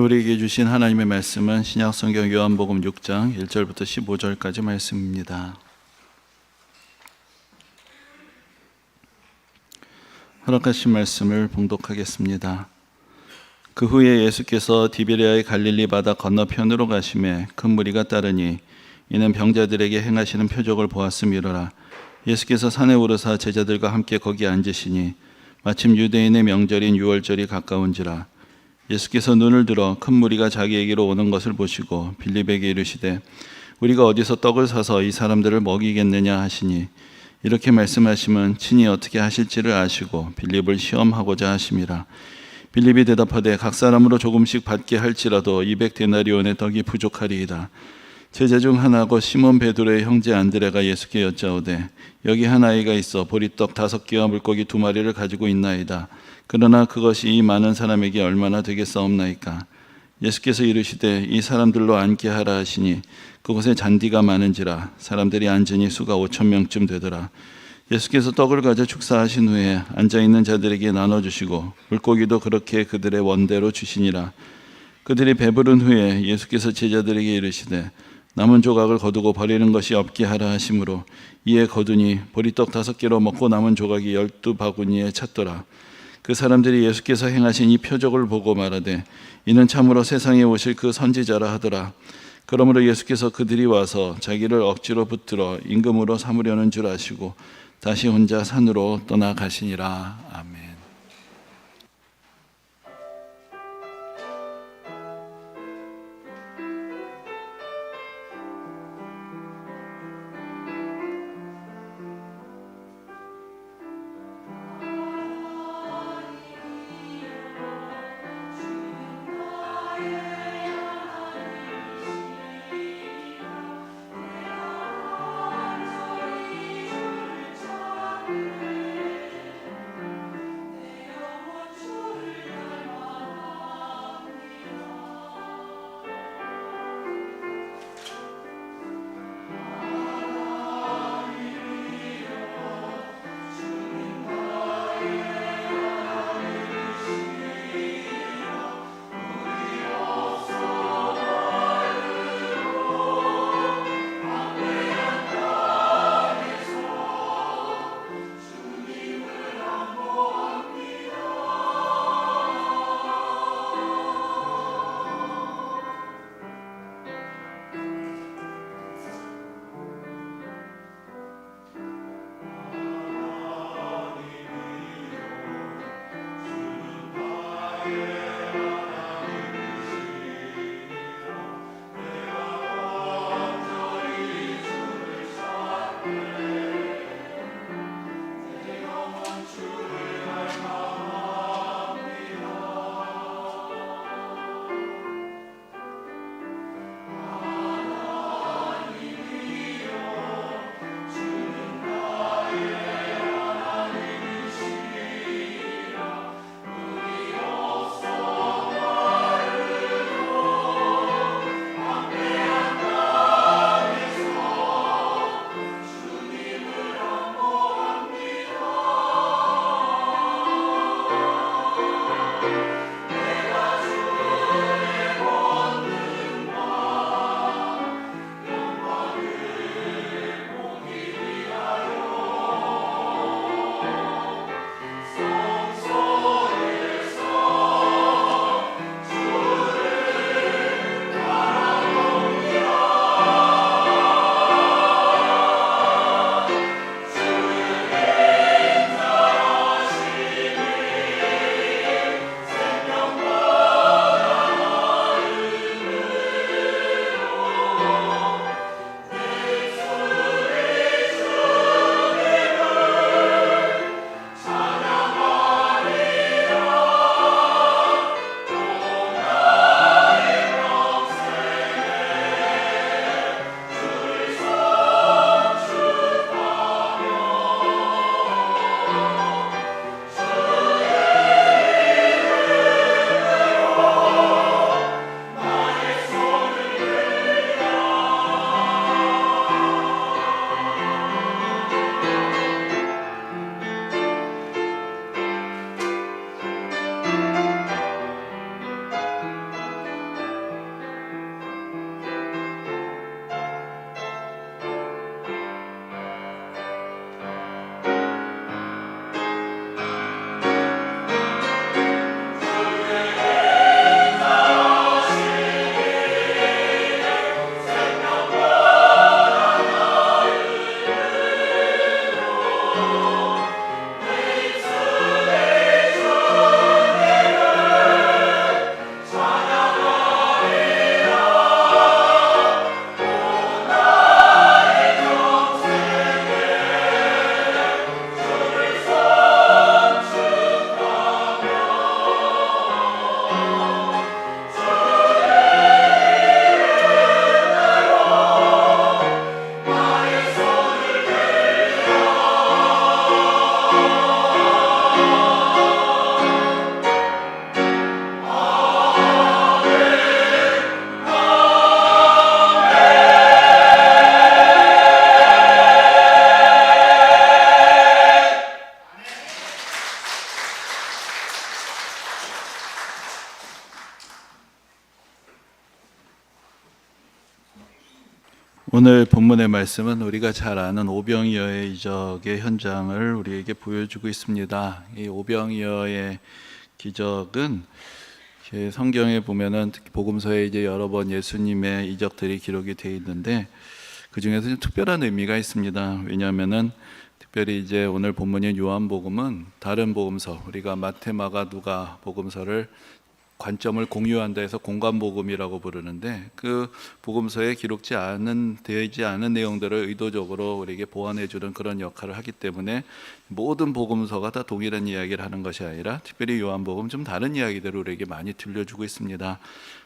우리에게 주신 하나님의 말씀은 신약성경 요한복음 6장 1절부터 15절까지 말씀입니다. 허락하신 말씀을 봉독하겠습니다. 그 후에 예수께서 디베랴의 갈릴리 바다 건너편으로 가시매 큰 무리가 따르니 이는 병자들에게 행하시는 표적을 보았음이로라. 예수께서 산에 오르사 제자들과 함께 거기 앉으시니 마침 유대인의 명절인 유월절이 가까운지라. 예수께서 눈을 들어 큰 무리가 자기에게로 오는 것을 보시고 빌립에게 이르시되 우리가 어디서 떡을 사서 이 사람들을 먹이겠느냐 하시니 이렇게 말씀하시면 친히 어떻게 하실지를 아시고 빌립을 시험하고자 하심이라. 빌립이 대답하되 각 사람으로 조금씩 받게 할지라도 200데나리온의 떡이 부족하리이다. 제자 중 하나고 시몬 베드로의 형제 안드레가 예수께 여짜오되 여기 한 아이가 있어 보리떡 5개와 물고기 2마리를 가지고 있나이다. 그러나 그것이 이 많은 사람에게 얼마나 되겠사옵나이까. 예수께서 이르시되 이 사람들로 앉게 하라 하시니 그곳에 잔디가 많은지라 사람들이 앉으니 수가 5,000명쯤 되더라. 예수께서 떡을 가져 축사하신 후에 앉아있는 자들에게 나눠주시고 물고기도 그렇게 그들의 원대로 주시니라. 그들이 배부른 후에 예수께서 제자들에게 이르시되 남은 조각을 거두고 버리는 것이 없게 하라 하심으로 이에 거두니 보리떡 5개로 먹고 남은 조각이 12바구니에 찼더라. 그 사람들이 예수께서 행하신 이 표적을 보고 말하되 이는 참으로 세상에 오실 그 선지자라 하더라. 그러므로 예수께서 그들이 와서 자기를 억지로 붙들어 임금으로 삼으려는 줄 아시고 다시 혼자 산으로 떠나가시니라. 아멘. 오늘 본문의 말씀은 우리가 잘 아는 오병이어의 이적의 현장을 우리에게 보여주고 있습니다. 이 오병이어의 기적은 성경에 보면은 특히 복음서에 이제 여러 번 예수님의 이적들이 기록이 되어 있는데 그 중에서 좀 특별한 의미가 있습니다. 왜냐하면은 특별히 이제 오늘 본문인 요한복음은 다른 복음서, 우리가 마태, 마가, 누가 복음서를 관점을 공유한다 해서 공관복음이라고 부르는데, 그 복음서에 되어있지 않은 내용들을 의도적으로 우리에게 보완해 주는 그런 역할을 하기 때문에 모든 복음서가 다 동일한 이야기를 하는 것이 아니라 특별히 요한복음 좀 다른 이야기들을 우리에게 많이 들려주고 있습니다.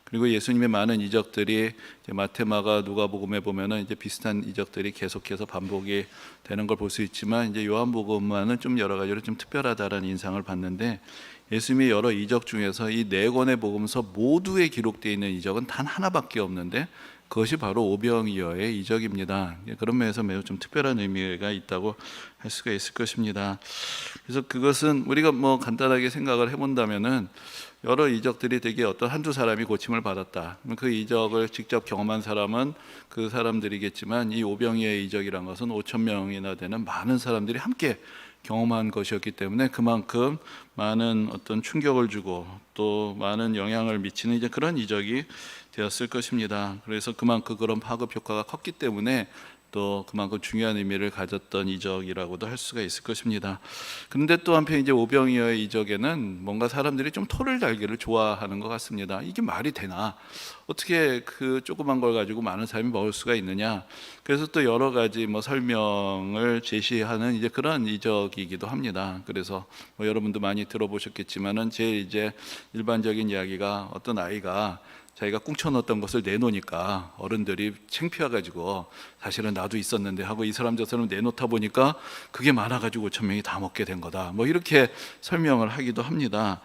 그리고 예수님의 많은 이적들이 이제 마태, 마가, 누가복음에 보면은 이제 비슷한 이적들이 계속해서 반복이 되는 걸 볼 수 있지만, 이제 요한복음만은 좀 여러 가지로 좀 특별하다라는 인상을 받는데, 예수님의 여러 이적 중에서 이 네 권의 복음서 모두에 기록되어 있는 이적은 단 하나밖에 없는데 그것이 바로 오병이어의 이적입니다. 그런 면에서 매우 좀 특별한 의미가 있다고 할 수가 있을 것입니다. 그래서 그것은 우리가 간단하게 생각을 해본다면은 여러 이적들이 되게 어떤 한두 사람이 고침을 받았다. 그 이적을 직접 경험한 사람은 그 사람들이겠지만, 이 오병이어의 이적이란 것은 5천 명이나 되는 많은 사람들이 함께 경험한 것이었기 때문에 그만큼 많은 어떤 충격을 주고 또 많은 영향을 미치는 이제 그런 이적이 되었을 것입니다. 그래서 그만큼 그런 파급 효과가 컸기 때문에 또 그만큼 중요한 의미를 가졌던 이적이라고도 할 수가 있을 것입니다. 그런데 또 한편 이제 오병이어의 이적에는 뭔가 사람들이 좀 토를 달기를 좋아하는 것 같습니다. 이게 말이 되나? 어떻게 그 조그만 걸 가지고 많은 사람이 먹을 수가 있느냐? 그래서 또 여러 가지 설명을 제시하는 이제 그런 이적이기도 합니다. 그래서 여러분도 많이 들어보셨겠지만은 제일 이제 일반적인 이야기가, 어떤 아이가 자기가 꿍쳐넣었던 것을 내놓으니까 어른들이 창피해가지고 사실은 나도 있었는데 하고 이 사람 저 사람 내놓다 보니까 그게 많아가지고 5천 명이 다 먹게 된 거다, 이렇게 설명을 하기도 합니다.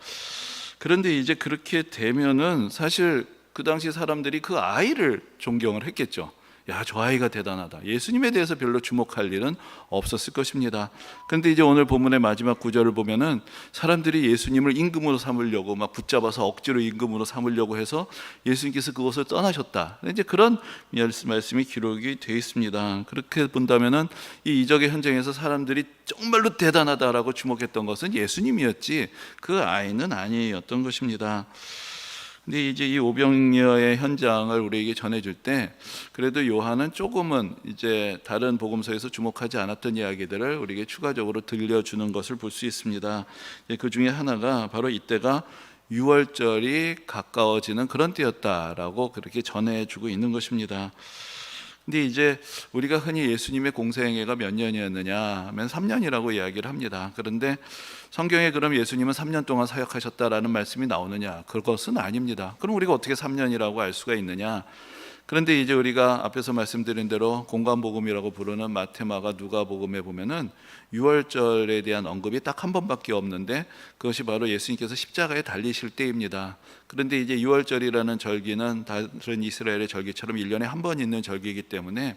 그런데 이제 그렇게 되면은 사실 그 당시 사람들이 그 아이를 존경을 했겠죠. 야, 저 아이가 대단하다. 예수님에 대해서 별로 주목할 일은 없었을 것입니다. 그런데 이제 오늘 본문의 마지막 구절을 보면은 사람들이 예수님을 임금으로 삼으려고 막 붙잡아서 억지로 임금으로 삼으려고 해서 예수님께서 그곳을 떠나셨다. 이제 그런 말씀이 기록이 되어 있습니다. 그렇게 본다면은 이 이적의 현장에서 사람들이 정말로 대단하다라고 주목했던 것은 예수님이었지 그 아이는 아니었던 것입니다. 근데 이제 이 오병이어의 현장을 우리에게 전해줄 때 그래도 요한은 조금은 이제 다른 복음서에서 주목하지 않았던 이야기들을 우리에게 추가적으로 들려주는 것을 볼 수 있습니다. 그 중에 하나가 바로 이때가 유월절이 가까워지는 그런 때였다라고 그렇게 전해주고 있는 것입니다. 근데 이제 우리가 흔히 예수님의 공생애가 몇 년이었느냐 하면 3년이라고 이야기를 합니다. 그런데 성경에 그럼 예수님은 3년 동안 사역하셨다라는 말씀이 나오느냐? 그것은 아닙니다. 그럼 우리가 어떻게 3년이라고 알 수가 있느냐? 그런데 이제 우리가 앞에서 말씀드린 대로 공관복음이라고 부르는 마태, 마가, 누가복음에 보면은 유월절에 대한 언급이 딱 한 번밖에 없는데 그것이 바로 예수님께서 십자가에 달리실 때입니다. 그런데 이제 유월절이라는 절기는 다른 이스라엘의 절기처럼 1년에 한 번 있는 절기이기 때문에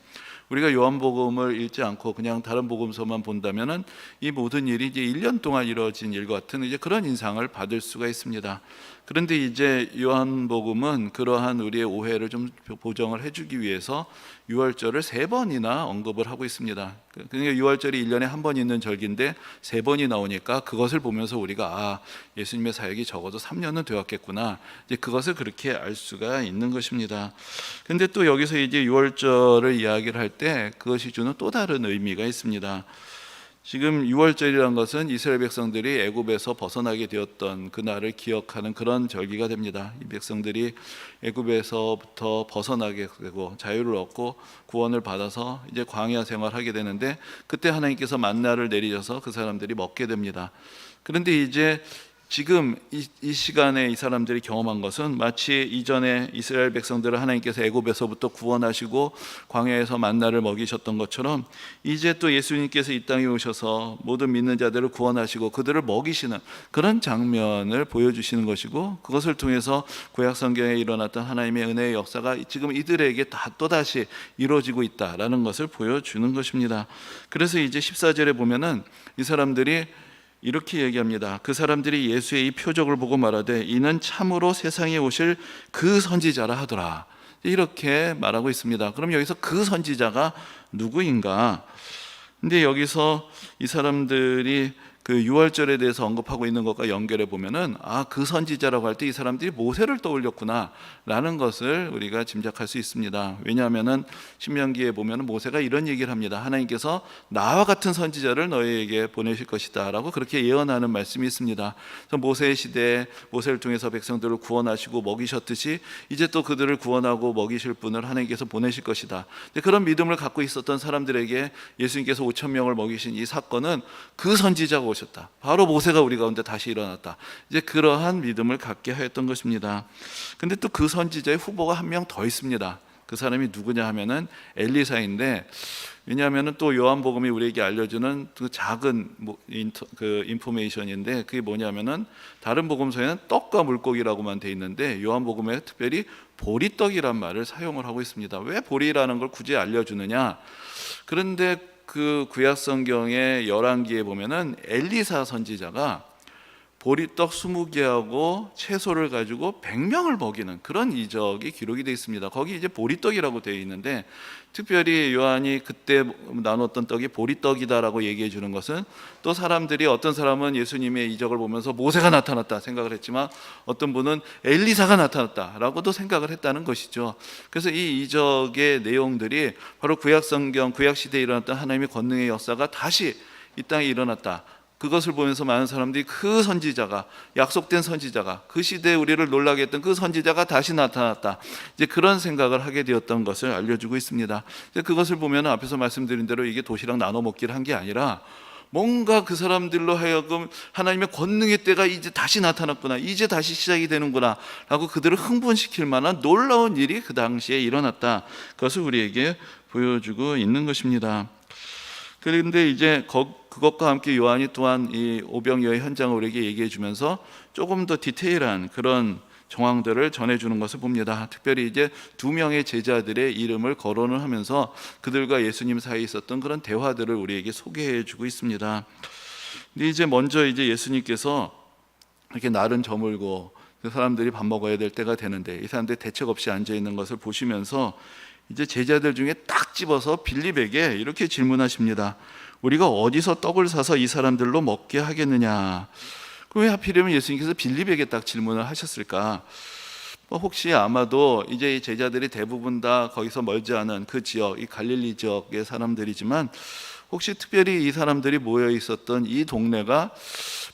우리가 요한복음을 읽지 않고 그냥 다른 복음서만 본다면은 이 모든 일이 이제 1년 동안 이루어진 일 같은 이제 그런 인상을 받을 수가 있습니다. 그런데 이제 요한복음은 그러한 우리의 오해를 좀 보정을 해주기 위해서 유월절을 3번이나 언급을 하고 있습니다. 그러니까 유월절이 1년에 한 번 있는 절기인데 3번이 나오니까 그것을 보면서 우리가 예수님의 사역이 적어도 3년은 되었겠구나, 이제 그것을 그렇게 알 수가 있는 것입니다. 그런데 또 여기서 이제 유월절을 이야기를 할 때 그것이 주는 또 다른 의미가 있습니다. 지금 유월절이라는 것은 이스라엘 백성들이 애굽에서 벗어나게 되었던 그날을 기억하는 그런 절기가 됩니다. 이 백성들이 애굽에서부터 벗어나게 되고 자유를 얻고 구원을 받아서 이제 광야 생활하게 되는데, 그때 하나님께서 만나를 내리셔서 그 사람들이 먹게 됩니다. 그런데 이제 지금 이 시간에 이 사람들이 경험한 것은 마치 이전에 이스라엘 백성들을 하나님께서 애굽에서부터 구원하시고 광야에서 만나를 먹이셨던 것처럼 이제 또 예수님께서 이 땅에 오셔서 모든 믿는 자들을 구원하시고 그들을 먹이시는 그런 장면을 보여주시는 것이고, 그것을 통해서 구약 성경에 일어났던 하나님의 은혜의 역사가 지금 이들에게 다 또다시 이루어지고 있다라는 것을 보여주는 것입니다. 그래서 이제 14절에 보면은 이 사람들이 이렇게 얘기합니다. 그 사람들이 예수의 이 표적을 보고 말하되 이는 참으로 세상에 오실 그 선지자라 하더라. 이렇게 말하고 있습니다. 그럼 여기서 그 선지자가 누구인가? 근데 여기서 이 사람들이 그 6월절에 대해서 언급하고 있는 것과 연결해 보면은 그 선지자라고 할 때 이 사람들이 모세를 떠올렸구나라는 것을 우리가 짐작할 수 있습니다. 왜냐하면은 신명기에 보면은 모세가 이런 얘기를 합니다. 하나님께서 나와 같은 선지자를 너희에게 보내실 것이다라고 그렇게 예언하는 말씀이 있습니다. 그래서 모세의 시대에 모세를 통해서 백성들을 구원하시고 먹이셨듯이 이제 또 그들을 구원하고 먹이실 분을 하나님께서 보내실 것이다. 그런 믿음을 갖고 있었던 사람들에게 예수님께서 5천 명을 먹이신 이 사건은 그 선지자가 오셨다. 바로 모세가 우리 가운데 다시 일어났다. 이제 그러한 믿음을 갖게 하였던 것입니다. 근데 또 그 선지자의 후보가 한 명 더 있습니다. 그 사람이 누구냐 하면은 엘리사인데, 왜냐하면은 또 요한복음이 우리에게 알려주는 그 작은 그 인포메이션인데, 그게 뭐냐면은 다른 복음서에는 떡과 물고기라고만 돼 있는데 요한복음에 특별히 보리떡이란 말을 사용을 하고 있습니다. 왜 보리라는 걸 굳이 알려주느냐? 그런데 그 구약 성경의 열왕기에 보면은 엘리사 선지자가 보리떡 20개하고 채소를 가지고 100명을 먹이는 그런 이적이 기록이 되어 있습니다. 거기 이제 보리떡이라고 되어 있는데, 특별히 요한이 그때 나눴던 떡이 보리떡이다라고 얘기해 주는 것은, 또 사람들이 어떤 사람은 예수님의 이적을 보면서 모세가 나타났다 생각을 했지만 어떤 분은 엘리사가 나타났다라고도 생각을 했다는 것이죠. 그래서 이 이적의 내용들이 바로 구약 성경, 구약 시대에 일어났던 하나님의 권능의 역사가 다시 이 땅에 일어났다, 그것을 보면서 많은 사람들이 그 선지자가, 약속된 선지자가, 그 시대에 우리를 놀라게 했던 그 선지자가 다시 나타났다, 이제 그런 생각을 하게 되었던 것을 알려주고 있습니다. 그것을 보면 앞에서 말씀드린 대로 이게 도시락 나눠 먹기를 한 게 아니라 뭔가 그 사람들로 하여금 하나님의 권능의 때가 이제 다시 나타났구나, 이제 다시 시작이 되는구나 라고 그들을 흥분시킬 만한 놀라운 일이 그 당시에 일어났다, 그것을 우리에게 보여주고 있는 것입니다. 그런데 이제 그것과 함께 요한이 또한 이 오병이어의 현장을 우리에게 얘기해 주면서 조금 더 디테일한 그런 정황들을 전해주는 것을 봅니다. 특별히 이제 2명의 제자들의 이름을 거론을 하면서 그들과 예수님 사이에 있었던 그런 대화들을 우리에게 소개해 주고 있습니다. 근데 이제 먼저 이제 예수님께서 이렇게 날은 저물고 그 사람들이 밥 먹어야 될 때가 되는데 이 사람들이 대책 없이 앉아 있는 것을 보시면서 이제 제자들 중에 딱 집어서 빌립에게 이렇게 질문하십니다. 우리가 어디서 떡을 사서 이 사람들로 먹게 하겠느냐? 왜 하필이면 예수님께서 빌립에게 딱 질문을 하셨을까? 혹시 아마도 이제 이 제자들이 대부분 다 거기서 멀지 않은 그 지역, 이 갈릴리 지역의 사람들이지만 혹시 특별히 이 사람들이 모여 있었던 이 동네가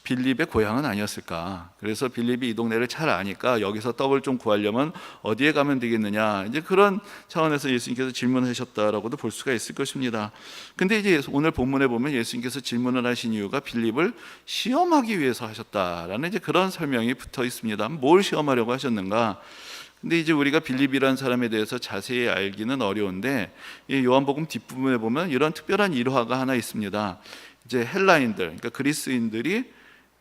빌립의 고향은 아니었을까? 그래서 빌립이 이 동네를 잘 아니까 여기서 떡을 좀 구하려면 어디에 가면 되겠느냐? 이제 그런 차원에서 예수님께서 질문하셨다라고도 볼 수가 있을 것입니다. 근데 이제 오늘 본문에 보면 예수님께서 질문을 하신 이유가 빌립을 시험하기 위해서 하셨다라는 이제 그런 설명이 붙어 있습니다. 뭘 시험하려고 하셨는가? 근데 이제 우리가 빌립이라는 사람에 대해서 자세히 알기는 어려운데 이 요한복음 뒷부분에 보면 이런 특별한 일화가 하나 있습니다. 이제 헬라인들, 그러니까 그리스인들이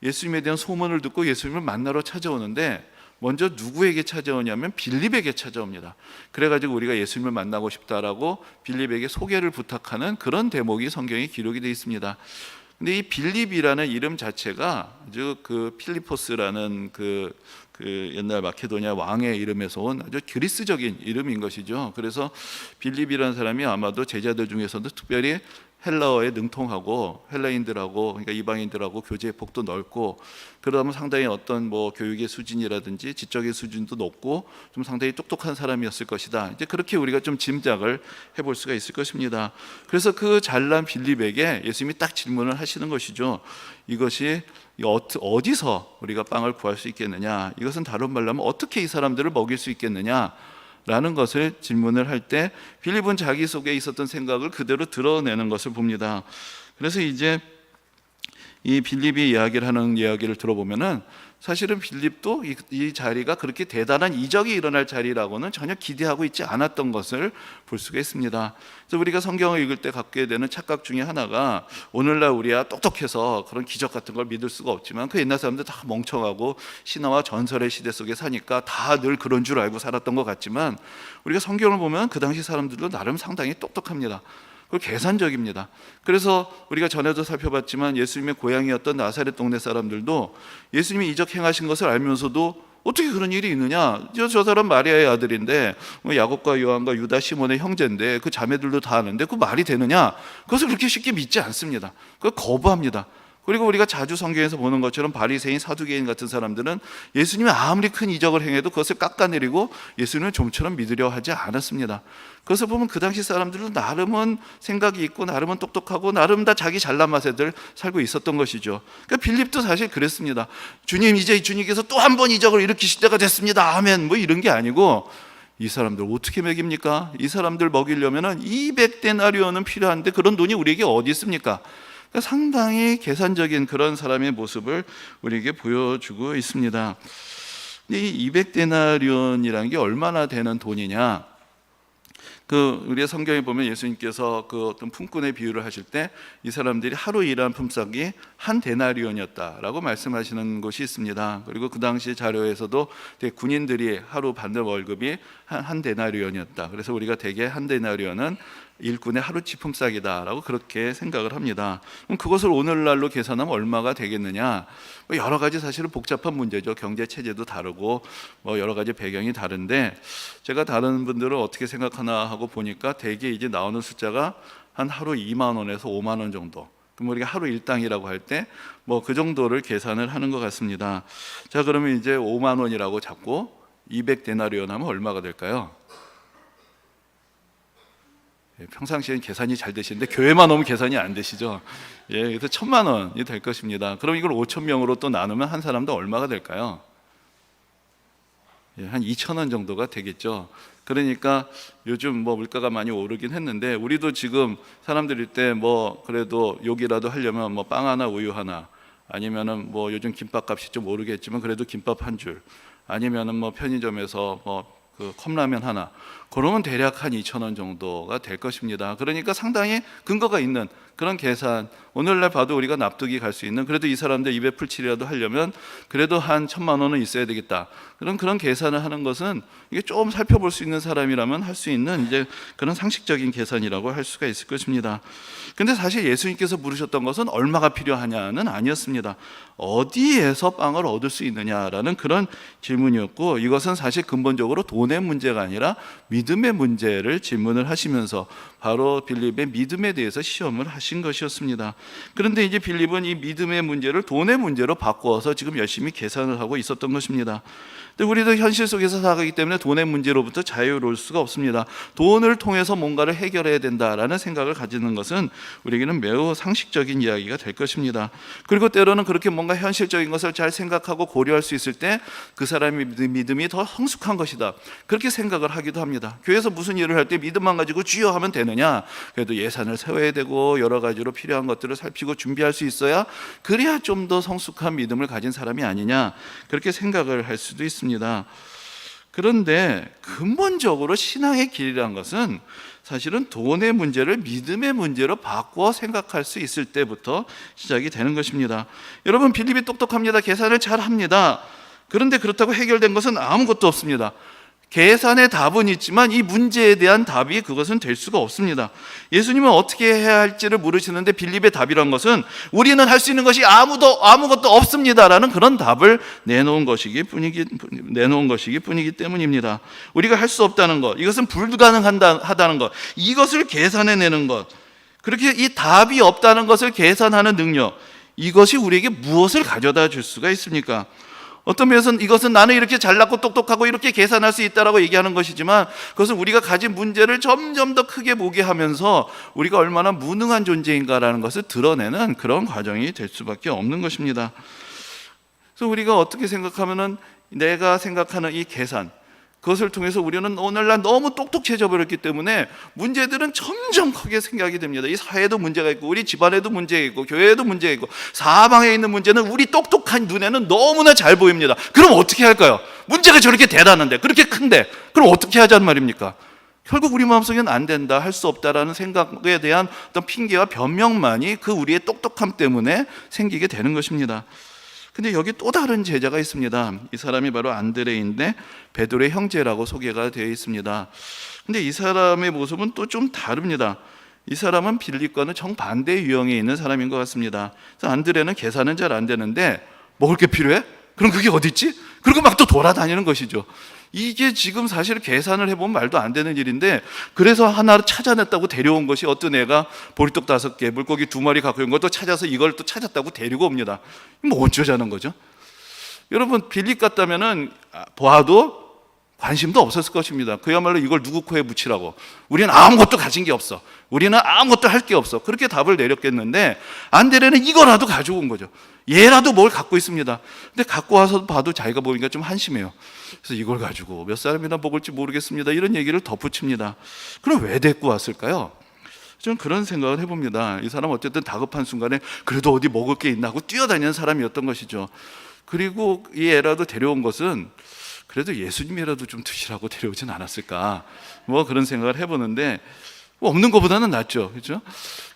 예수님에 대한 소문을 듣고 예수님을 만나러 찾아오는데 먼저 누구에게 찾아오냐면 빌립에게 찾아옵니다. 그래가지고 우리가 예수님을 만나고 싶다라고 빌립에게 소개를 부탁하는 그런 대목이 성경에 기록이 되어 있습니다. 근데 이 빌립이라는 이름 자체가 아주 그 필리포스라는 그 옛날 마케도니아 왕의 이름에서 온 아주 그리스적인 이름인 것이죠. 그래서 빌립이라는 사람이 아마도 제자들 중에서도 특별히 헬라어에 능통하고 헬라인들하고, 그러니까 이방인들하고 교제의 폭도 넓고, 그러면 상당히 어떤 뭐 교육의 수준이라든지 지적인 수준도 높고 좀 상당히 똑똑한 사람이었을 것이다, 이제 그렇게 우리가 좀 짐작을 해볼 수가 있을 것입니다. 그래서 그 잘난 빌립에게 예수님이 딱 질문을 하시는 것이죠. 이것이 어디서 우리가 빵을 구할 수 있겠느냐, 이것은 다른 말로 하면 어떻게 이 사람들을 먹일 수 있겠느냐 라는 것을 질문을 할 때 빌립은 자기 속에 있었던 생각을 그대로 드러내는 것을 봅니다. 그래서 이제 이 빌립이 이야기를 하는 이야기를 들어보면은 사실은 빌립도 이 자리가 그렇게 대단한 이적이 일어날 자리라고는 전혀 기대하고 있지 않았던 것을 볼 수가 있습니다. 그래서 우리가 성경을 읽을 때 갖게 되는 착각 중에 하나가, 오늘날 우리야 똑똑해서 그런 기적 같은 걸 믿을 수가 없지만 그 옛날 사람들 다 멍청하고 신화와 전설의 시대 속에 사니까 다 늘 그런 줄 알고 살았던 것 같지만, 우리가 성경을 보면 그 당시 사람들도 나름 상당히 똑똑합니다. 계산적입니다. 그래서 우리가 전에도 살펴봤지만 예수님의 고향이었던 나사렛 동네 사람들도 예수님이 이적 행하신 것을 알면서도 어떻게 그런 일이 있느냐? 저 사람 마리아의 아들인데 야곱과 요한과 유다 시몬의 형제인데 그 자매들도 다 아는데 그 말이 되느냐? 그것을 그렇게 쉽게 믿지 않습니다. 그걸 거부합니다. 그리고 우리가 자주 성경에서 보는 것처럼 바리새인, 사두개인 같은 사람들은 예수님이 아무리 큰 이적을 행해도 그것을 깎아내리고 예수님을 좀처럼 믿으려 하지 않았습니다. 그것을 보면 그 당시 사람들은 나름은 생각이 있고 나름은 똑똑하고 나름 다 자기 잘난 맛에들 살고 있었던 것이죠. 그러니까 빌립도 사실 그랬습니다. 주님, 이제 주님께서 또 한 번 이적을 일으키실 때가 됐습니다. 아멘. 뭐 이런 게 아니고, 이 사람들 어떻게 먹입니까? 이 사람들 먹이려면 200데나리온은 필요한데 그런 돈이 우리에게 어디 있습니까? 상당히 계산적인 그런 사람의 모습을 우리에게 보여주고 있습니다. 이 200데나리온이라는 게 얼마나 되는 돈이냐? 우리의 성경에 보면 예수님께서 그 어떤 품꾼의 비유를 하실 때 이 사람들이 하루 일한 품삯이 한 데나리온이었다라고 말씀하시는 것이 있습니다. 그리고 그 당시 자료에서도 군인들이 하루 받는 월급이 한 데나리온이었다. 그래서 우리가 대개 한 데나리온은 일꾼의 하루치 품삯이다라고 그렇게 생각을 합니다. 그럼 그것을 오늘날로 계산하면 얼마가 되겠느냐? 여러 가지 사실은 복잡한 문제죠. 경제 체제도 다르고 여러 가지 배경이 다른데, 제가 다른 분들은 어떻게 생각하나 하고 보니까 대개 이제 나오는 숫자가 한 하루 2만 원에서 5만 원 정도. 그럼 우리가 하루 일당이라고 할 때 그 정도를 계산을 하는 것 같습니다. 자, 그러면 이제 5만 원이라고 잡고 200데나리온 하면 얼마가 될까요? 평상시엔 계산이 잘 되시는데 교회만 오면 계산이 안 되시죠. 그래서 1,000만 원이 될 것입니다. 그럼 이걸 5,000명으로 또 나누면 한 사람도 얼마가 될까요? 한 2,000원 정도가 되겠죠. 그러니까 요즘 물가가 많이 오르긴 했는데, 우리도 지금 사람들일 때 그래도 욕이라도 하려면 빵 하나 우유 하나, 아니면은 요즘 김밥값이 좀 오르겠지만 그래도 김밥 한 줄, 아니면은 편의점에서 그 컵라면 하나, 그러면 대략 한 2,000원 정도가 될 것입니다. 그러니까 상당히 근거가 있는 그런 계산, 오늘날 봐도 우리가 납득이 갈 수 있는, 그래도 이 사람들 입에 풀칠이라도 하려면 그래도 한 1,000만 원은 있어야 되겠다, 그런 계산을 하는 것은 이게 조금 살펴볼 수 있는 사람이라면 할 수 있는 이제 그런 상식적인 계산이라고 할 수가 있을 것입니다. 근데 사실 예수님께서 물으셨던 것은 얼마가 필요하냐는 아니었습니다. 어디에서 빵을 얻을 수 있느냐라는 그런 질문이었고, 이것은 사실 근본적으로 돈의 문제가 아니라 믿음의 문제를 질문을 하시면서 바로 빌립의 믿음에 대해서 시험을 하신 것이었습니다. 그런데 이제 빌립은 이 믿음의 문제를 돈의 문제로 바꾸어서 지금 열심히 계산을 하고 있었던 것입니다. 근데 우리도 현실 속에서 살아가기 때문에 돈의 문제로부터 자유로울 수가 없습니다. 돈을 통해서 뭔가를 해결해야 된다라는 생각을 가지는 것은 우리에게는 매우 상식적인 이야기가 될 것입니다. 그리고 때로는 그렇게 뭔가 현실적인 것을 잘 생각하고 고려할 수 있을 때 그 사람의 믿음이 더 성숙한 것이다, 그렇게 생각을 하기도 합니다. 교회에서 무슨 일을 할 때 믿음만 가지고 주여 하면 되느냐? 그래도 예산을 세워야 되고 여러 가지로 필요한 것들을 살피고 준비할 수 있어야, 그래야 좀 더 성숙한 믿음을 가진 사람이 아니냐, 그렇게 생각을 할 수도 있습니다. 그런데 근본적으로 신앙의 길이란 것은 사실은 돈의 문제를 믿음의 문제로 바꾸어 생각할 수 있을 때부터 시작이 되는 것입니다. 여러분, 빌립이 똑똑합니다. 계산을 잘 합니다. 그런데 그렇다고 해결된 것은 아무것도 없습니다. 계산의 답은 있지만 이 문제에 대한 답이 그것은 될 수가 없습니다. 예수님은 어떻게 해야 할지를 물으시는데 빌립의 답이란 것은 우리는 할 수 있는 것이 아무것도 없습니다라는 그런 답을 내놓은 것이기 뿐이기 때문입니다. 우리가 할 수 없다는 것, 이것은 불가능하다는 것, 이것을 계산해내는 것, 그렇게 이 답이 없다는 것을 계산하는 능력, 이것이 우리에게 무엇을 가져다 줄 수가 있습니까? 어떤 면에서는 이것은 나는 이렇게 잘났고 똑똑하고 이렇게 계산할 수 있다라고 얘기하는 것이지만, 그것은 우리가 가진 문제를 점점 더 크게 보게 하면서 우리가 얼마나 무능한 존재인가라는 것을 드러내는 그런 과정이 될 수밖에 없는 것입니다. 그래서 우리가 어떻게 생각하면은 내가 생각하는 이 계산, 그것을 통해서 우리는 오늘날 너무 똑똑해져 버렸기 때문에 문제들은 점점 크게 생각이 됩니다. 이 사회도 문제가 있고 우리 집안에도 문제가 있고 교회에도 문제가 있고 사방에 있는 문제는 우리 똑똑한 눈에는 너무나 잘 보입니다. 그럼 어떻게 할까요? 문제가 저렇게 대단한데, 그렇게 큰데, 그럼 어떻게 하자는 말입니까? 결국 우리 마음속에는 안 된다, 할 수 없다라는 생각에 대한 어떤 핑계와 변명만이 그 우리의 똑똑함 때문에 생기게 되는 것입니다. 근데 여기 또 다른 제자가 있습니다. 이 사람이 바로 안드레인데 베드로의 형제라고 소개가 되어 있습니다. 근데 이 사람의 모습은 또 좀 다릅니다. 이 사람은 빌립과는 정반대 유형에 있는 사람인 것 같습니다. 그래서 안드레는 계산은 잘 안 되는데 먹을 게 필요해? 그럼 그게 어디 있지? 그리고 막 또 돌아다니는 것이죠. 이게 지금 사실 계산을 해보면 말도 안 되는 일인데, 그래서 하나를 찾아냈다고 데려온 것이 어떤 애가 보리떡 5개, 물고기 2마리 갖고 온 것도 찾아서 이걸 또 찾았다고 데리고 옵니다. 뭐 어쩌자는 거죠? 여러분, 빌립 같다면은 봐도 관심도 없었을 것입니다. 그야말로 이걸 누구 코에 묻히라고. 우리는 아무것도 가진 게 없어. 우리는 아무것도 할 게 없어. 그렇게 답을 내렸겠는데, 안드레는 이거라도 가져온 거죠. 얘라도 뭘 갖고 있습니다. 근데 갖고 와서 봐도 자기가 보니까 좀 한심해요. 그래서 이걸 가지고 몇 사람이나 먹을지 모르겠습니다, 이런 얘기를 덧붙입니다. 그럼 왜 데리고 왔을까요? 저는 그런 생각을 해봅니다. 이 사람 어쨌든 다급한 순간에 그래도 어디 먹을 게 있나 하고 뛰어다니는 사람이었던 것이죠. 그리고 이 애라도 데려온 것은 그래도 예수님이라도 좀 드시라고 데려오진 않았을까, 뭐 그런 생각을 해보는데, 뭐 없는 것보다는 낫죠, 그렇죠?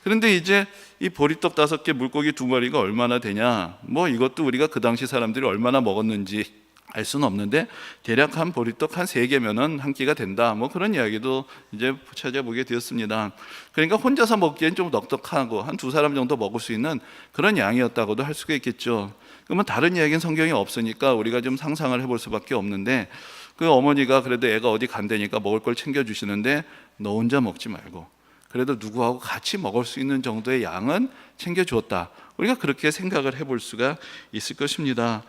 그런데 이제 이 보리떡 5개, 물고기 2마리가 얼마나 되냐, 뭐 이것도 우리가 그 당시 사람들이 얼마나 먹었는지 알 수는 없는데, 대략 한 보리떡 한 3개면은 한 끼가 된다, 뭐 그런 이야기도 이제 찾아보게 되었습니다. 그러니까 혼자서 먹기엔 좀 넉넉하고 한 2사람 정도 먹을 수 있는 그런 양이었다고도 할 수가 있겠죠. 그러면 다른 이야기는 성경에 없으니까 우리가 좀 상상을 해볼 수밖에 없는데, 그 어머니가 그래도 애가 어디 간다니까 먹을 걸 챙겨주시는데, 너 혼자 먹지 말고 그래도 누구하고 같이 먹을 수 있는 정도의 양은 챙겨주었다, 우리가 그렇게 생각을 해볼 수가 있을 것입니다.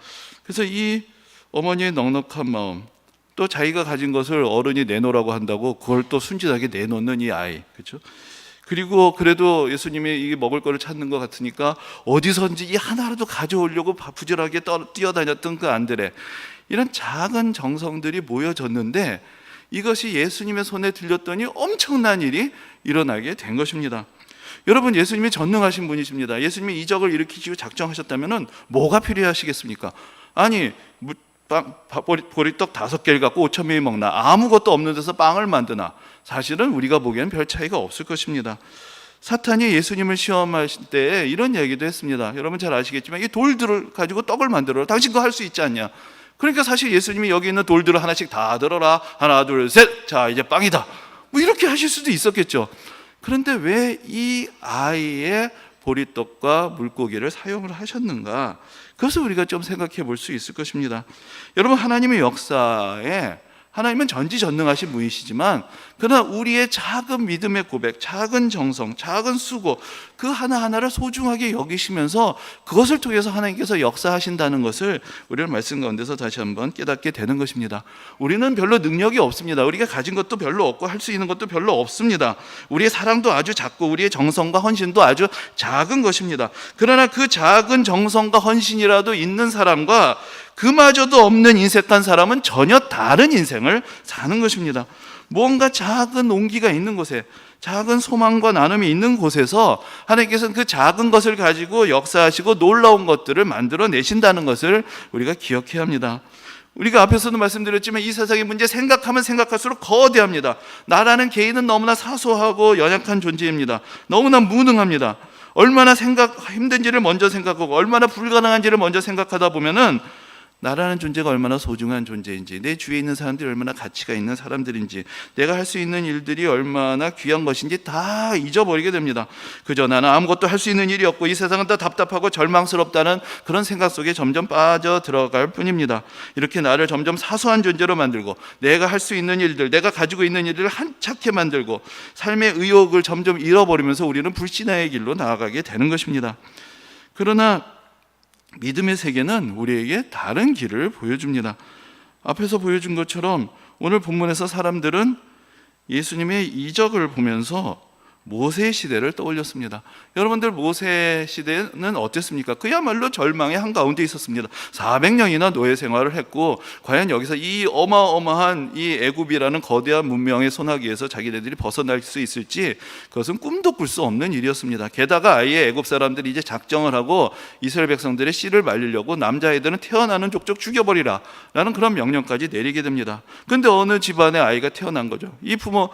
그래서 이 어머니의 넉넉한 마음, 또 자기가 가진 것을 어른이 내놓으라고 한다고 그걸 또 순진하게 내놓는 이 아이, 그렇죠? 그리고 그래도 예수님이 이 먹을 거를 찾는 것 같으니까 어디선지 이 하나라도 가져오려고 부지런하게 뛰어다녔던 그 안드레, 이런 작은 정성들이 모여졌는데, 이것이 예수님의 손에 들렸더니 엄청난 일이 일어나게 된 것입니다. 여러분, 예수님이 전능하신 분이십니다. 예수님이 이적을 일으키시고 작정하셨다면 뭐가 필요하시겠습니까? 아니, 보리떡 5개를 갖고 5천 명이 먹나, 아무것도 없는 데서 빵을 만드나, 사실은 우리가 보기에는 별 차이가 없을 것입니다. 사탄이 예수님을 시험하실 때 이런 얘기도 했습니다. 여러분 잘 아시겠지만, 이 돌들을 가지고 떡을 만들어라, 당신 그거 할 수 있지 않냐. 그러니까 사실 예수님이 여기 있는 돌들을 하나씩 다 들어라, 하나 둘 셋, 자 이제 빵이다, 뭐 이렇게 하실 수도 있었겠죠. 그런데 왜 이 아이의 보리떡과 물고기를 사용을 하셨는가, 그것을 우리가 좀 생각해 볼 수 있을 것입니다. 여러분, 하나님의 역사에 하나님은 전지전능하신 분이시지만, 그러나 우리의 작은 믿음의 고백, 작은 정성, 작은 수고, 그 하나하나를 소중하게 여기시면서 그것을 통해서 하나님께서 역사하신다는 것을 우리는 말씀 가운데서 다시 한번 깨닫게 되는 것입니다. 우리는 별로 능력이 없습니다. 우리가 가진 것도 별로 없고 할 수 있는 것도 별로 없습니다. 우리의 사랑도 아주 작고 우리의 정성과 헌신도 아주 작은 것입니다. 그러나 그 작은 정성과 헌신이라도 있는 사람과 그마저도 없는 인색한 사람은 전혀 다른 인생을 사는 것입니다. 뭔가 작은 온기가 있는 곳에, 작은 소망과 나눔이 있는 곳에서 하나님께서는 그 작은 것을 가지고 역사하시고 놀라운 것들을 만들어내신다는 것을 우리가 기억해야 합니다. 우리가 앞에서도 말씀드렸지만, 이 세상의 문제 생각하면 생각할수록 거대합니다. 나라는 개인은 너무나 사소하고 연약한 존재입니다. 너무나 무능합니다. 얼마나 힘든지를 먼저 생각하고 얼마나 불가능한지를 먼저 생각하다 보면은 나라는 존재가 얼마나 소중한 존재인지, 내 주위에 있는 사람들이 얼마나 가치가 있는 사람들인지, 내가 할 수 있는 일들이 얼마나 귀한 것인지 다 잊어버리게 됩니다. 그저 나는 아무것도 할 수 있는 일이 없고 이 세상은 다 답답하고 절망스럽다는 그런 생각 속에 점점 빠져 들어갈 뿐입니다. 이렇게 나를 점점 사소한 존재로 만들고, 내가 할 수 있는 일들, 내가 가지고 있는 일들을 한착해 만들고, 삶의 의욕을 점점 잃어버리면서 우리는 불신앙의 길로 나아가게 되는 것입니다. 그러나 믿음의 세계는 우리에게 다른 길을 보여줍니다. 앞에서 보여준 것처럼 오늘 본문에서 사람들은 예수님의 이적을 보면서 모세 시대를 떠올렸습니다. 여러분들, 모세 시대는 어땠습니까? 그야말로 절망의 한가운데 있었습니다. 400년이나 노예 생활을 했고, 과연 여기서 이 어마어마한 이 애굽이라는 거대한 문명의 소나기에서 자기네들이 벗어날 수 있을지, 그것은 꿈도 꿀 수 없는 일이었습니다. 게다가 아예 애굽 사람들이 이제 작정을 하고 이스라엘 백성들의 씨를 말리려고 남자아이들은 태어나는 족족 죽여버리라 라는 그런 명령까지 내리게 됩니다. 그런데 어느 집안에 아이가 태어난 거죠. 이 부모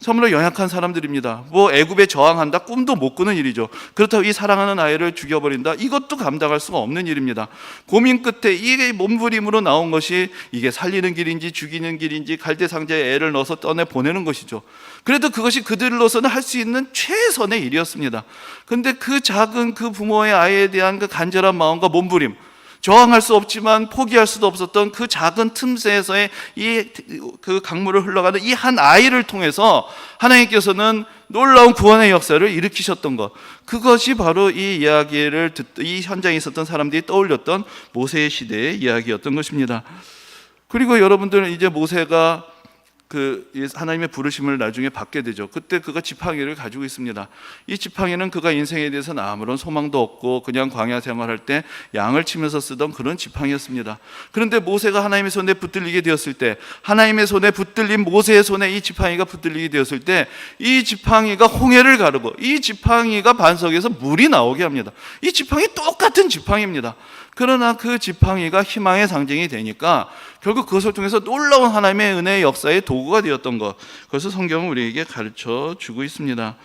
참으로 연약한 사람들입니다. 뭐 애굽에 저항한다, 꿈도 못 꾸는 일이죠. 그렇다고 이 사랑하는 아이를 죽여버린다, 이것도 감당할 수가 없는 일입니다. 고민 끝에 이게 몸부림으로 나온 것이 이게 살리는 길인지 죽이는 길인지 갈대 상자에 애를 넣어서 떠내 보내는 것이죠. 그래도 그것이 그들로서는 할 수 있는 최선의 일이었습니다. 그런데 그 작은 그 부모의 아이에 대한 그 간절한 마음과 몸부림, 저항할 수 없지만 포기할 수도 없었던 그 작은 틈새에서의 그 강물을 흘러가는 이 한 아이를 통해서 하나님께서는 놀라운 구원의 역사를 일으키셨던 것, 그것이 바로 이 이야기를 이 현장에 있었던 사람들이 떠올렸던 모세의 시대의 이야기였던 것입니다. 그리고 여러분들은 이제 모세가 그 하나님의 부르심을 나중에 받게 되죠. 그때 그가 지팡이를 가지고 있습니다. 이 지팡이는 그가 인생에 대해서는 아무런 소망도 없고 그냥 광야 생활할 때 양을 치면서 쓰던 그런 지팡이였습니다. 그런데 모세가 하나님의 손에 붙들리게 되었을 때, 하나님의 손에 붙들린 모세의 손에 이 지팡이가 붙들리게 되었을 때, 이 지팡이가 홍해를 가르고 이 지팡이가 반석에서 물이 나오게 합니다. 이 지팡이 똑같은 지팡이입니다. 그러나 그 지팡이가 희망의 상징이 되니까 결국 그것을 통해서 놀라운 하나님의 은혜의 역사의 도구가 되었던 것, 그것을 성경은 우리에게 가르쳐 주고 있습니다.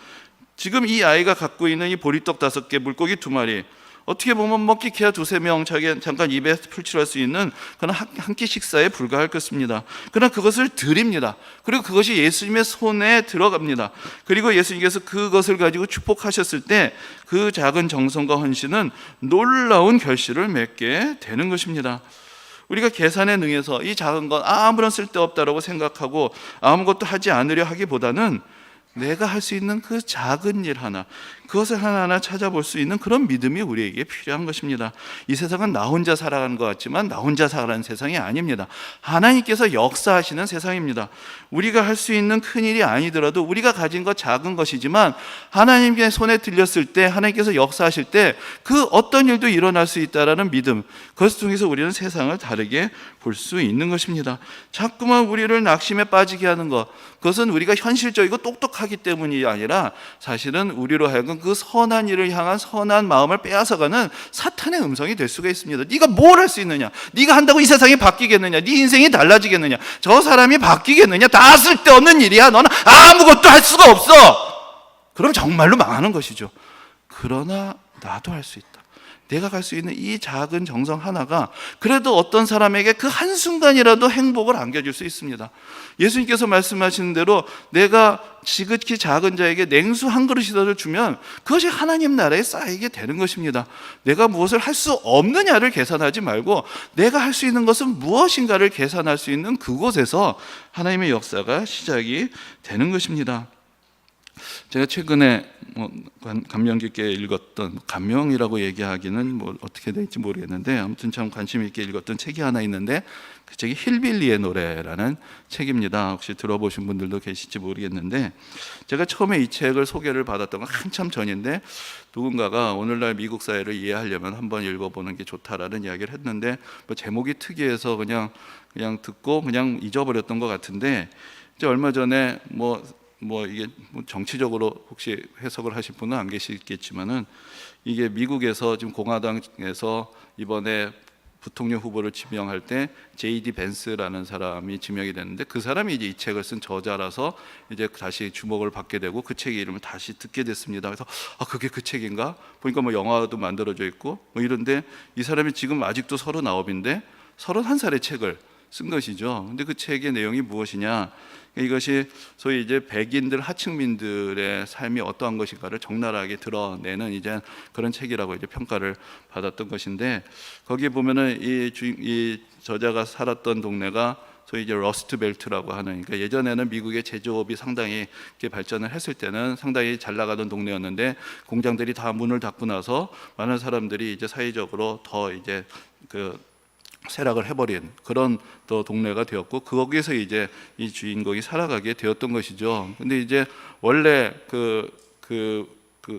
지금 이 아이가 갖고 있는 이 보리떡 5개, 물고기 2마리, 어떻게 보면 먹기 기야 2-3명 잠깐 입에 풀칠할 수 있는 그런 한 끼 식사에 불과할 것입니다. 그러나 그것을 드립니다. 그리고 그것이 예수님의 손에 들어갑니다. 그리고 예수님께서 그것을 가지고 축복하셨을 때 그 작은 정성과 헌신은 놀라운 결실을 맺게 되는 것입니다. 우리가 계산에 능해서 이 작은 건 아무런 쓸데없다라고 생각하고 아무것도 하지 않으려 하기보다는 내가 할 수 있는 그 작은 일 하나, 그것을 하나하나 찾아볼 수 있는 그런 믿음이 우리에게 필요한 것입니다. 이 세상은 나 혼자 살아가는 것 같지만 나 혼자 살아가는 세상이 아닙니다. 하나님께서 역사하시는 세상입니다. 우리가 할 수 있는 큰일이 아니더라도 우리가 가진 것 작은 것이지만 하나님의 손에 들렸을 때, 하나님께서 역사하실 때 그 어떤 일도 일어날 수 있다라는 믿음, 그것을 통해서 우리는 세상을 다르게 볼 수 있는 것입니다. 자꾸만 우리를 낙심에 빠지게 하는 것, 그것은 우리가 현실적이고 똑똑하기 때문이 아니라 사실은 우리로 하여금 그 선한 일을 향한 선한 마음을 빼앗아가는 사탄의 음성이 될 수가 있습니다. 네가 뭘 할 수 있느냐? 네가 한다고 이 세상이 바뀌겠느냐? 네 인생이 달라지겠느냐? 저 사람이 바뀌겠느냐? 다 쓸데없는 일이야. 너는 아무것도 할 수가 없어. 그럼 정말로 망하는 것이죠. 그러나 나도 할 수 있다. 내가 갈 수 있는 이 작은 정성 하나가 그래도 어떤 사람에게 그 한순간이라도 행복을 안겨줄 수 있습니다. 예수님께서 말씀하시는 대로 내가 지극히 작은 자에게 냉수 한 그릇이라도 주면 그것이 하나님 나라에 쌓이게 되는 것입니다. 내가 무엇을 할 수 없느냐를 계산하지 말고 내가 할 수 있는 것은 무엇인가를 계산할 수 있는 그곳에서 하나님의 역사가 시작이 되는 것입니다. 제가 최근에 감명 깊게 읽었던, 감명이라고 얘기하기는 어떻게 될지 모르겠는데 아무튼 참 관심 있게 읽었던 책이 하나 있는데 그 책이 힐빌리의 노래라는 책입니다. 혹시 들어보신 분들도 계실지 모르겠는데 제가 처음에 이 책을 소개를 받았던 건 한참 전인데 누군가가 오늘날 미국 사회를 이해하려면 한번 읽어보는 게 좋다라는 이야기를 했는데 제목이 특이해서 그냥 듣고 그냥 잊어버렸던 것 같은데 이제 얼마 전에 이게 정치적으로 혹시 해석을 하실 분은 안 계시겠지만은 이게 미국에서 지금 공화당에서 이번에 부통령 후보를 지명할 때 J.D. 벤스라는 사람이 지명이 됐는데 그 사람이 이제 이 책을 쓴 저자라서 이제 다시 주목을 받게 되고 그 책의 이름을 다시 듣게 됐습니다. 그래서 그게 그 책인가? 보니까 영화도 만들어져 있고 이런데 이 사람이 지금 아직도 39인데 31살의 책을 쓴 것이죠. 근데 그 책의 내용이 무엇이냐? 이것이 소위 이제 백인들, 하층민들의 삶이 어떠한 것인가를 적나라하게 드러내는 이제 그런 책이라고 이제 평가를 받았던 것인데 거기에 보면은 이 저자가 살았던 동네가 소위 이제 러스트 벨트라고 하는, 그러니까 예전에는 미국의 제조업이 상당히 이렇게 발전을 했을 때는 상당히 잘 나가던 동네였는데 공장들이 다 문을 닫고 나서 많은 사람들이 이제 사회적으로 더 이제 쇠락을 해버린 그런 또 동네가 되었고 거기에서 이제 이 주인공이 살아가게 되었던 것이죠. 근데 이제 원래 그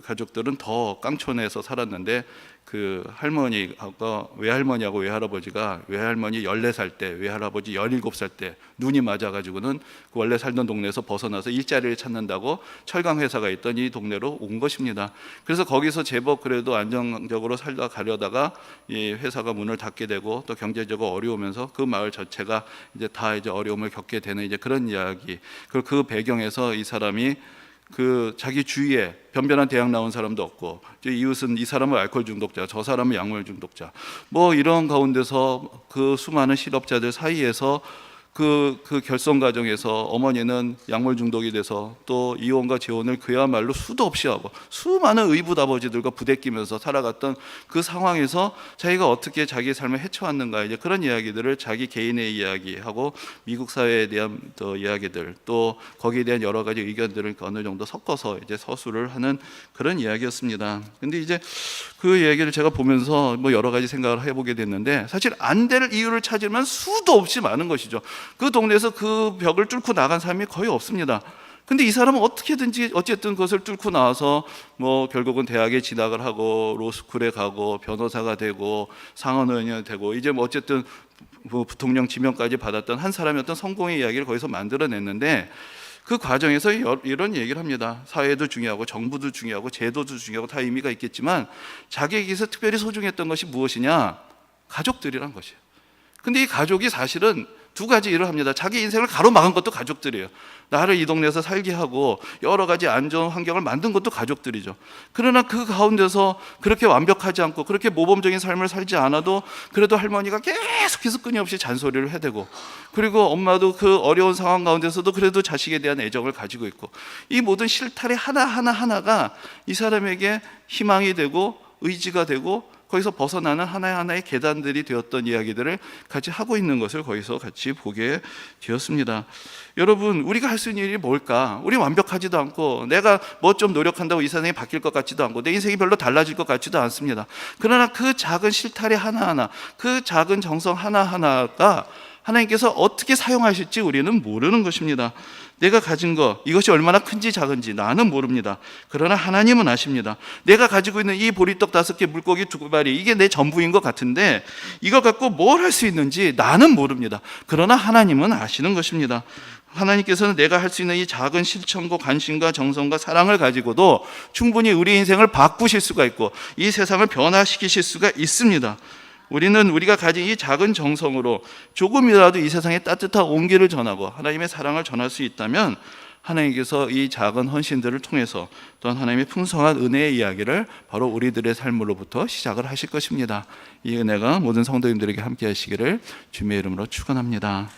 가족들은 더 깡촌에서 살았는데 그 할머니하고 외할머니하고 외할아버지가 외할머니 14살 때 외할아버지 17살 때 눈이 맞아가지고는 그 원래 살던 동네에서 벗어나서 일자리를 찾는다고 철강 회사가 있던 이 동네로 온 것입니다. 그래서 거기서 제법 그래도 안정적으로 살다 가려다가 이 회사가 문을 닫게 되고 또 경제적으로 어려우면서 그 마을 자체가 이제 다 이제 어려움을 겪게 되는 이제 그런 이야기. 그리고 그 배경에서 이 사람이 자기 주위에 변변한 대학 나온 사람도 없고 이웃은 이 사람은 알코올 중독자, 저 사람은 약물 중독자 이런 가운데서 그 수많은 실업자들 사이에서 그 결손 과정에서 어머니는 약물 중독이 돼서 또 이혼과 재혼을 그야말로 수도 없이 하고 수많은 의붓 아버지들과 부대끼면서 살아갔던 그 상황에서 자기가 어떻게 자기의 삶을 헤쳐왔는가, 이제 그런 이야기들을 자기 개인의 이야기하고 미국 사회에 대한 또 이야기들, 또 거기에 대한 여러 가지 의견들을 어느 정도 섞어서 이제 서술을 하는 그런 이야기였습니다. 근데 이제 그 얘기를 제가 보면서 뭐 여러 가지 생각을 해보게 됐는데, 사실 안 될 이유를 찾으면 수도 없이 많은 것이죠. 그 동네에서 그 벽을 뚫고 나간 사람이 거의 없습니다. 근데 이 사람은 어떻게든지 어쨌든 그것을 뚫고 나와서 뭐 결국은 대학에 진학을 하고 로스쿨에 가고 변호사가 되고 상원의원이 되고 이제 뭐 어쨌든 뭐 부통령 지명까지 받았던 한 사람의 어떤 성공의 이야기를 거기서 만들어냈는데, 그 과정에서 이런 얘기를 합니다. 사회도 중요하고 정부도 중요하고 제도도 중요하고 다 의미가 있겠지만 자기에게서 특별히 소중했던 것이 무엇이냐? 가족들이란 것이에요. 근데 이 가족이 사실은 두 가지 일을 합니다. 자기 인생을 가로막은 것도 가족들이에요. 나를 이 동네에서 살게 하고 여러 가지 안 좋은 환경을 만든 것도 가족들이죠. 그러나 그 가운데서 그렇게 완벽하지 않고 그렇게 모범적인 삶을 살지 않아도 그래도 할머니가 계속해서 끊임없이 잔소리를 해대고, 그리고 엄마도 그 어려운 상황 가운데서도 그래도 자식에 대한 애정을 가지고 있고, 이 모든 실타래 하나하나가 이 사람에게 희망이 되고 의지가 되고 거기서 벗어나는 하나하나의 계단들이 되었던 이야기들을 같이 하고 있는 것을 거기서 같이 보게 되었습니다. 여러분, 우리가 할 수 있는 일이 뭘까? 우리 완벽하지도 않고 내가 뭐 좀 노력한다고 이 세상이 바뀔 것 같지도 않고 내 인생이 별로 달라질 것 같지도 않습니다. 그러나 그 작은 실타래 하나하나, 그 작은 정성 하나하나가 하나님께서 어떻게 사용하실지 우리는 모르는 것입니다. 내가 가진 것, 이것이 얼마나 큰지 작은지 나는 모릅니다. 그러나 하나님은 아십니다. 내가 가지고 있는 이 보리떡 5개, 물고기 2마리, 이게 내 전부인 것 같은데 이걸 갖고 뭘 할 수 있는지 나는 모릅니다. 그러나 하나님은 아시는 것입니다. 하나님께서는 내가 할 수 있는 이 작은 실천과 관심과 정성과 사랑을 가지고도 충분히 우리 인생을 바꾸실 수가 있고 이 세상을 변화시키실 수가 있습니다. 우리는 우리가 가진 이 작은 정성으로 조금이라도 이 세상에 따뜻한 온기를 전하고 하나님의 사랑을 전할 수 있다면 하나님께서 이 작은 헌신들을 통해서 또한 하나님의 풍성한 은혜의 이야기를 바로 우리들의 삶으로부터 시작을 하실 것입니다. 이 은혜가 모든 성도님들에게 함께 하시기를 주님의 이름으로 축원합니다.